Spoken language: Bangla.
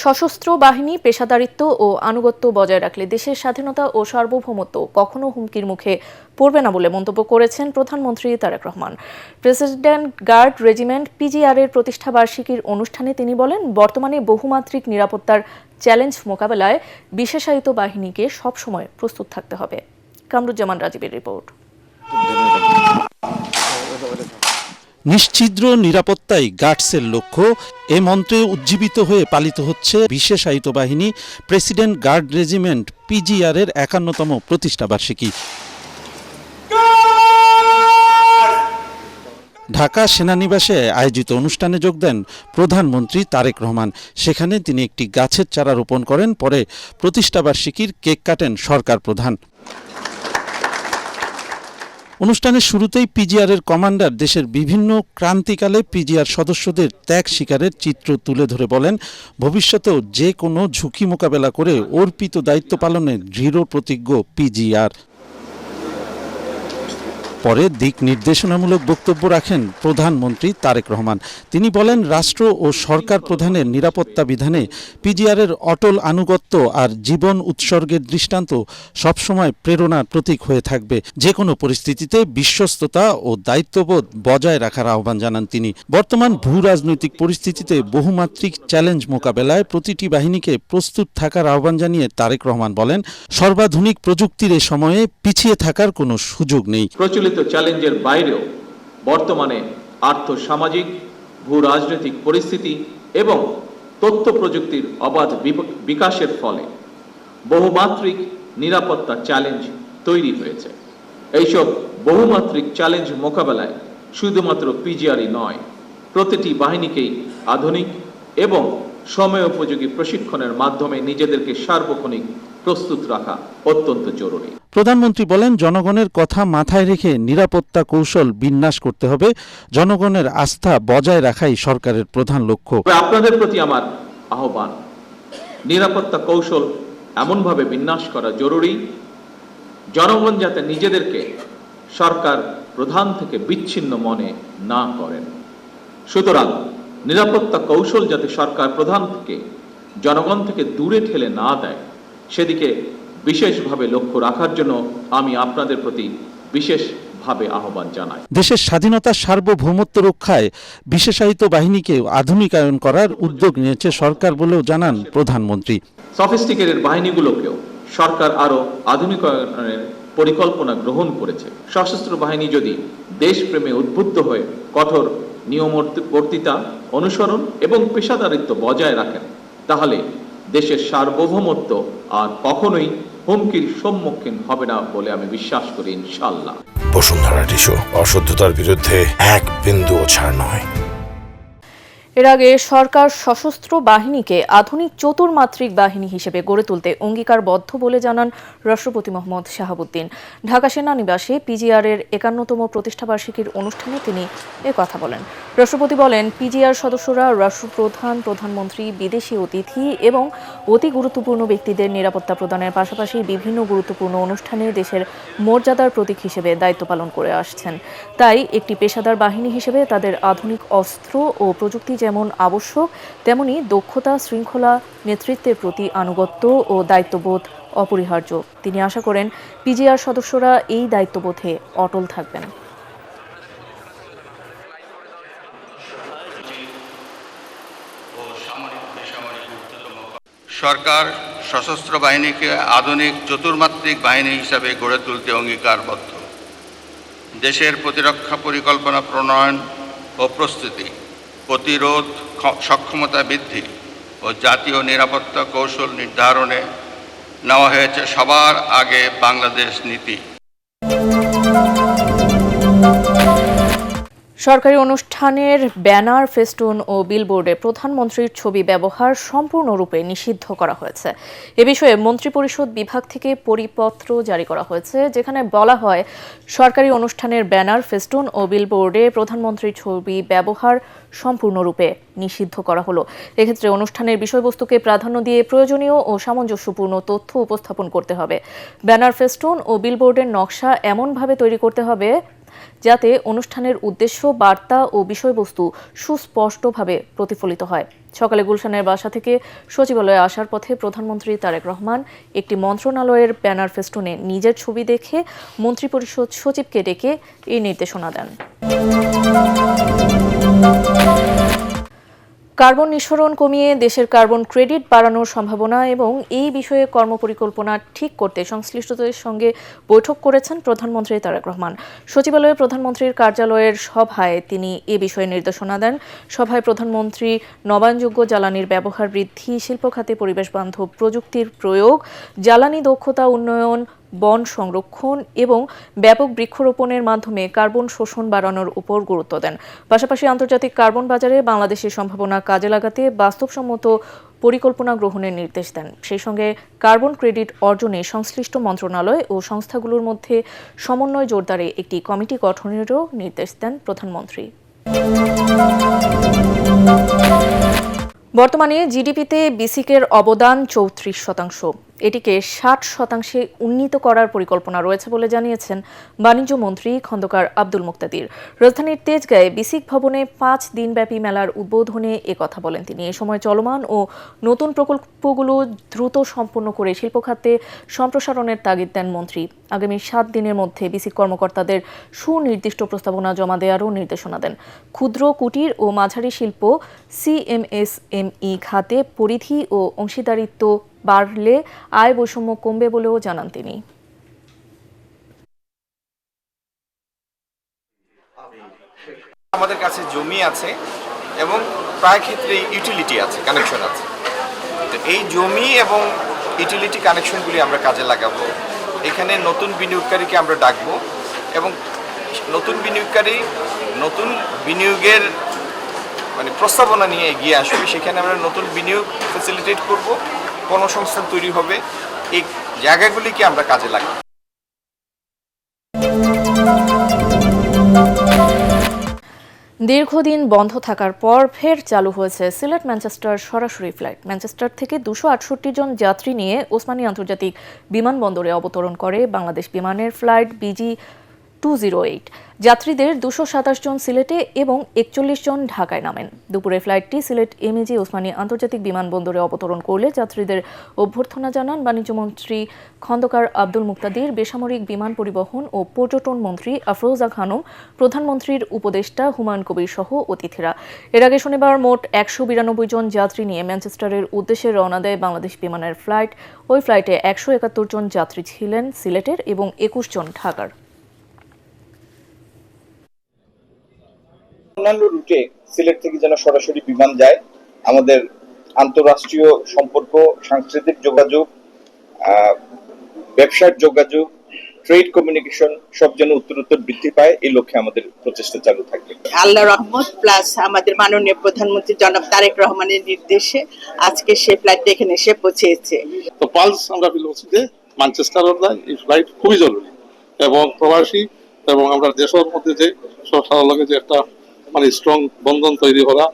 সশস্ত্র বাহিনী পেশাদারিত্ব ও আনুগত্য বজায় রাখলে দেশের স্বাধীনতা ও সার্বভৌমত্ব কখনো হুমকির মুখে পড়বে না বলে মন্তব্য করেছেন প্রধানমন্ত্রী Tarique Rahman. President guard regiment PGR এর প্রতিষ্ঠা বার্ষিকীর অনুষ্ঠানে তিনি বলেন, বর্তমানে বহুমাত্রিক নিরাপত্তার চ্যালেঞ্জ মোকাবেলায় বিশেষায়িত বাহিনীকে সবসময় প্রস্তুত থাকতে হবে। কামরুজ্জামান রাজীবের রিপোর্ট। নিশ্ছিদ্র নিরাপত্তাই গার্ডসের লক্ষ্য। এ মন্ত্রে উজ্জীবিত হয়ে পালিত হচ্ছে বিশেষায়িত বাহিনী প্রেসিডেন্ট গার্ড রেজিমেন্ট পিজিআর এর ৫১তম প্রতিষ্ঠা বার্ষিকী। ঢাকা সেনানিবাসে আয়োজিত অনুষ্ঠানে যোগ দেন প্রধানমন্ত্রী তারেক রহমান। সেখানে তিনি একটি গাছের চারা রোপণ করেন। পরে প্রতিষ্ঠা বার্ষিকীর কেক কাটেন সরকার প্রধান। অনুষ্ঠানের শুরুতেই পিজিআর এর কমান্ডার দেশের বিভিন্ন ক্রান্তিকালে পিজিআর সদস্যদের ত্যাগ স্বীকারের চিত্র তুলে ধরে বলেন, ভবিষ্যতেও যে কোনো ঝুঁকি মোকাবেলা করে অর্পিত দায়িত্ব পালনে দৃঢ় প্রতিজ্ঞ পিজিআর। পরে দিক নির্দেশনামূলক বক্তব্য রাখেন প্রধানমন্ত্রী তারেক রহমান। তিনি বলেন, রাষ্ট্র ও সরকার প্রধানের নিরাপত্তা বিধানে পিজিআর এর অটল আনুগত্য আর জীবন উৎসর্গের দৃষ্টান্ত সবসময় প্রেরণার প্রতীক হয়ে থাকবে। যে কোনো পরিস্থিতিতে বিশ্বস্ততা ও দায়িত্ববোধ বজায় রাখার আহ্বান জানান তিনি। বর্তমান ভূ রাজনৈতিক পরিস্থিতিতে বহুমাত্রিক চ্যালেঞ্জ মোকাবেলায় প্রতিটি বাহিনীকে প্রস্তুত থাকার আহ্বান জানিয়ে তারেক রহমান বলেন, সর্বাধুনিক প্রযুক্তির এ সময়ে পিছিয়ে থাকার কোনো সুযোগ নেই। চ্যালেঞ্জের বাইরেও বর্তমানে আর্থসামাজিক, ভূ রাজনৈতিক পরিস্থিতি এবং তথ্য প্রযুক্তির অবাধ বিকাশের ফলে বহুমাত্রিক নিরাপত্তা চ্যালেঞ্জ তৈরি হয়েছে। এইসব বহুমাত্রিক চ্যালেঞ্জ মোকাবেলায় শুধুমাত্র পিজিআরই নয়, প্রতিটি বাহিনীকেই আধুনিক এবং সময়োপযোগী প্রশিক্ষণের মাধ্যমে নিজেদেরকে সার্বক্ষণিক প্রস্তুত রাখা অত্যন্ত জরুরি। প্রধানমন্ত্রী বলেন, জনগণের কথা মাথায় রেখে নিরাপত্তা কৌশল বিন্যাস করতে হবে। জনগণের আস্থা বজায় রাখাই সরকারের প্রধান লক্ষ্য। আপনাদের প্রতি আমার আহ্বান, নিরাপত্তা কৌশল এমনভাবে বিন্যাস করা জরুরি, জনগণ যাতে নিজেদেরকে সরকার প্রধান থেকে বিচ্ছিন্ন মনে না করেন। সুতরাং নিরাপত্তা কৌশল যাতে সরকার প্রধান থেকে জনগণ থেকে দূরে ঠেলে না দেয়, সেদিকে বিশেষভাবে লক্ষ্য রাখার জন্য আমি আপনাদের প্রতি বিশেষভাবে আহ্বান জানাই। দেশের স্বাধীনতা সার্বভৌমত্ব রক্ষায় বিশেষায়িত বাহিনীকে আধুনিকায়ন করার উদ্যোগ নিয়েছে সরকার বলেও জানান প্রধানমন্ত্রী। সফিস্টিকেটেড বাহিনীগুলোকেও সরকার আরো আধুনিকায়নের পরিকল্পনা গ্রহণ করেছে। সশস্ত্র বাহিনী যদি দেশপ্রেমে উদ্বুদ্ধ হয়ে কঠোর নিয়মবর্তিতা অনুসরণ এবং পেশাদারিত্ব বজায় রাখেন, তাহলে দেশের সার্বভৌমত্ব আর কখনোই হুমকির সম্মুখীন হবে না বলে আমি বিশ্বাস করি, ইনশাআল্লাহ। বসুন্ধরা টিস্যু, অশুদ্ধতার বিরুদ্ধে এক বিন্দুও ছাড় নয়। এর আগে সরকার সশস্ত্র বাহিনীকে আধুনিক চতুর্মাত্রিক বাহিনী হিসেবে গড়ে তুলতে অঙ্গীকারবদ্ধ বলে জানান রাষ্ট্রপতি মোহাম্মদ শাহাবুদ্দিন। ঢাকা সেনানিবাসে পিজিআর এর ৫১তম প্রতিষ্ঠাবার্ষিকীর অনুষ্ঠানে তিনি কথা বলেন। রাষ্ট্রপতি বলেন, পিজিআর সদস্যরা রাষ্ট্রপ্রধান, প্রধানমন্ত্রী, বিদেশি অতিথি এবং অতি গুরুত্বপূর্ণ ব্যক্তিদের নিরাপত্তা প্রদানের পাশাপাশি বিভিন্ন গুরুত্বপূর্ণ অনুষ্ঠানে দেশের মর্যাদার প্রতীক হিসেবে দায়িত্ব পালন করে আসছেন। তাই একটি পেশাদার বাহিনী হিসেবে তাদের আধুনিক অস্ত্র ও প্রযুক্তি যেমন আবশ্যক, তেমনি দক্ষতা, শৃঙ্খলা, নেতৃত্বের প্রতি আনুগত্য ও দায়িত্ববোধ অপরিহার্য। তিনি আশা করেন পিজিআর সদস্যরা এই দায়িত্ববোধে অটল থাকবেন। সরকার সশস্ত্র বাহিনীকে আধুনিক চতুর্মাত্রিক বাহিনী হিসাবে গড়ে তুলতে অঙ্গীকারবদ্ধ। দেশের প্রতিরক্ষা পরিকল্পনা প্রণয়ন ও প্রস্তুতি, প্রতিরোধ সক্ষমতা বৃদ্ধি ও জাতীয় নিরাপত্তা কৌশল নির্ধারণে নেওয়া হয়েছে সবার আগে বাংলাদেশ নীতি। সরকারি অনুষ্ঠানের ব্যানার, ফেস্টুন ও বিলবোর্ডে প্রধানমন্ত্রীর ছবি ব্যবহার সম্পূর্ণরূপে নিষিদ্ধ করা হয়েছে। এ বিষয়ে মন্ত্রিপরিষদ বিভাগ থেকে পরিপত্র জারি করা হয়েছে, যেখানে বলা হয়, সরকারি অনুষ্ঠানের ব্যানার, ফেস্টুন ও বিলবোর্ডে প্রধানমন্ত্রীর ছবি ব্যবহার সম্পূর্ণরূপে নিষিদ্ধ করা হলো। এক্ষেত্রে অনুষ্ঠানের বিষয়বস্তুকে প্রাধান্য দিয়ে প্রয়োজনীয় ও সামঞ্জস্যপূর্ণ তথ্য উপস্থাপন করতে হবে। ব্যানার, ফেস্টুন ও বিলবোর্ডের নকশা এমনভাবে তৈরি করতে হবে যাতে অনুষ্ঠানের উদ্দেশ্য, বার্তা ও বিষয়বস্তু সুস্পষ্টভাবে প্রতিফলিত হয়। সকালে গুলশানের বাসা থেকে সচিবালয়ে আসার পথে প্রধানমন্ত্রী তারেক রহমান একটি মন্ত্রণালয়ের ব্যানার ফেস্টুনে নিজের ছবি দেখে মন্ত্রিপরিষদ সচিবকে ডেকে এই নির্দেশনা দেন। কার্বন নিঃসরণ কমিয়ে দেশের কার্বন ক্রেডিট বাড়ানোর সম্ভাবনা এবং এই বিষয়ে কর্মপরিকল্পনা ঠিক করতে সংশ্লিষ্টদের সঙ্গে বৈঠক করেছেন প্রধানমন্ত্রী তারেক রহমান। সচিবালয়ে প্রধানমন্ত্রীর কার্যালয়ের সভায় তিনি এ বিষয়ে নির্দেশনা দেন। সভায় প্রধানমন্ত্রী নবায়নযোগ্য জ্বালানির ব্যবহার বৃদ্ধি, শিল্প খাতে পরিবেশ বান্ধব প্রযুক্তির প্রয়োগ, জ্বালানি দক্ষতা উন্নয়ন, বন সংরক্ষণ এবং ব্যাপক বৃক্ষরোপণের মাধ্যমে কার্বন শোষণ বাড়ানোর উপর গুরুত্ব দেন। পাশাপাশি আন্তর্জাতিক কার্বন বাজারে বাংলাদেশের সম্ভাবনা কাজে লাগাতে বাস্তবসম্মত পরিকল্পনা গ্রহণের নির্দেশ দেন। সেই সঙ্গে কার্বন ক্রেডিট অর্জনে সংশ্লিষ্ট মন্ত্রণালয় ও সংস্থাগুলোর মধ্যে সমন্বয় জোরদারে একটি কমিটি গঠনেরও নির্দেশ দেন প্রধানমন্ত্রী। বর্তমানে জিডিপিতে বিসিকের অবদান ৩৪%। এটিকে ৬০% উন্নীত করার পরিকল্পনা রয়েছে বলে জানিয়েছেন বাণিজ্য মন্ত্রী খন্দকার আব্দুল মুক্তাদির। রাজধানীর তেজগাঁয়ে বিসিক ভবনে ৫ দিনব্যাপী মেলার উদ্বোধনে একথা বলেন তিনি। এ সময় চলমান ও নতুন প্রকল্পগুলো দ্রুত সম্পন্ন করে শিল্প খাতে সম্প্রসারণের তাগিদ দেন মন্ত্রী। আগামী ৭ দিনের মধ্যে বিসিক কর্মকর্তাদের সুনির্দিষ্ট প্রস্তাবনা জমা দেওয়ারও নির্দেশনা দেন। ক্ষুদ্র, কুটির ও মাঝারি শিল্প সিএমএসএমই খাতে পরিধি ও অংশীদারিত্ব বাড়লে আয় বৈষম্য কমবে বলেও জানান তিনি। আমাদের কাছে জমি আছে এবং প্রায় ক্ষেত্রে ইউটিলিটি আছে, কানেকশন আছে। তো এই জমি এবং ইউটিলিটি কানেকশনগুলি আমরা কাজে লাগাবো। এখানে নতুন বিনিয়োগকারীকে আমরা ডাকবো এবং নতুন বিনিয়োগের প্রস্তাবনা নিয়ে এগিয়ে আসবে। সেখানে আমরা নতুন বিনিয়োগ ফ্যাসিলিটেট করব, কর্মসংস্থান তৈরি হবে। এই জায়গাগুলিকে আমরা কাজে লাগাবো। দীর্ঘদিন বন্ধ থাকার পর ফের চালু হয়েছে সিলেট ম্যানচেস্টার সরাসরি ফ্লাইট। ম্যানচেস্টার থেকে 268 জন যাত্রী নিয়ে ওসমানী আন্তর্জাতিক বিমানবন্দরে অবতরণ করে বাংলাদেশ বিমানের ফ্লাইট BG208। যাত্রীদের 227 জন সিলেটে এবং 41 জন ঢাকায় নামেন। দুপুরে ফ্লাইটটি সিলেট এমএজি ওসমানী আন্তর্জাতিক বিমানবন্দরে অবতরণ করলে যাত্রীদের অভ্যর্থনা জানান বাণিজ্যমন্ত্রী খন্দকার আব্দুল মুক্তাদির, বেসামরিক বিমান পরিবহন ও পর্যটন মন্ত্রী আফরোজা খানম, প্রধানমন্ত্রীর উপদেষ্টা হুমায়ুন কবির সহ অতিথিরা। এর আগে শনিবার মোট 192 জন যাত্রী নিয়ে ম্যানচেস্টারের উদ্দেশ্যে রওনা দেয় বাংলাদেশ বিমানের ফ্লাইট। ওই ফ্লাইটে 171 জন যাত্রী ছিলেন সিলেটের এবং 21 জন ঢাকার। অন্যান্য রুটে সিলেট থেকে যেন সরাসরি বিমান যায়, আমাদের আন্তঃরাষ্ট্রীয় সম্পর্ক, সাংস্কৃতিক যোগাযোগ, ব্যবসার যোগাযোগ, ট্রেড কমিউনিকেশন সব যেন উত্তরোত্তর বৃদ্ধি পায়, এই লক্ষ্যে আমাদের প্রচেষ্টা চালু থাকবে। আল্লাহ রহমত প্লাস আমাদের মাননীয় প্রধানমন্ত্রী জনাব তারেক রহমানের নির্দেশে আজকে সেই ফ্লাইটটা এখানে এসে পৌঁছেছে। তো পালস আমরা ফিল করছি যে ম্যানচেস্টার এই ফ্লাইট খুবই জরুরি এবং প্রবাসী এবং আমরা দেশের মধ্যে যে সব সারা লাগে যে একটা স্ট্রং বন্ধন তৈরি করা।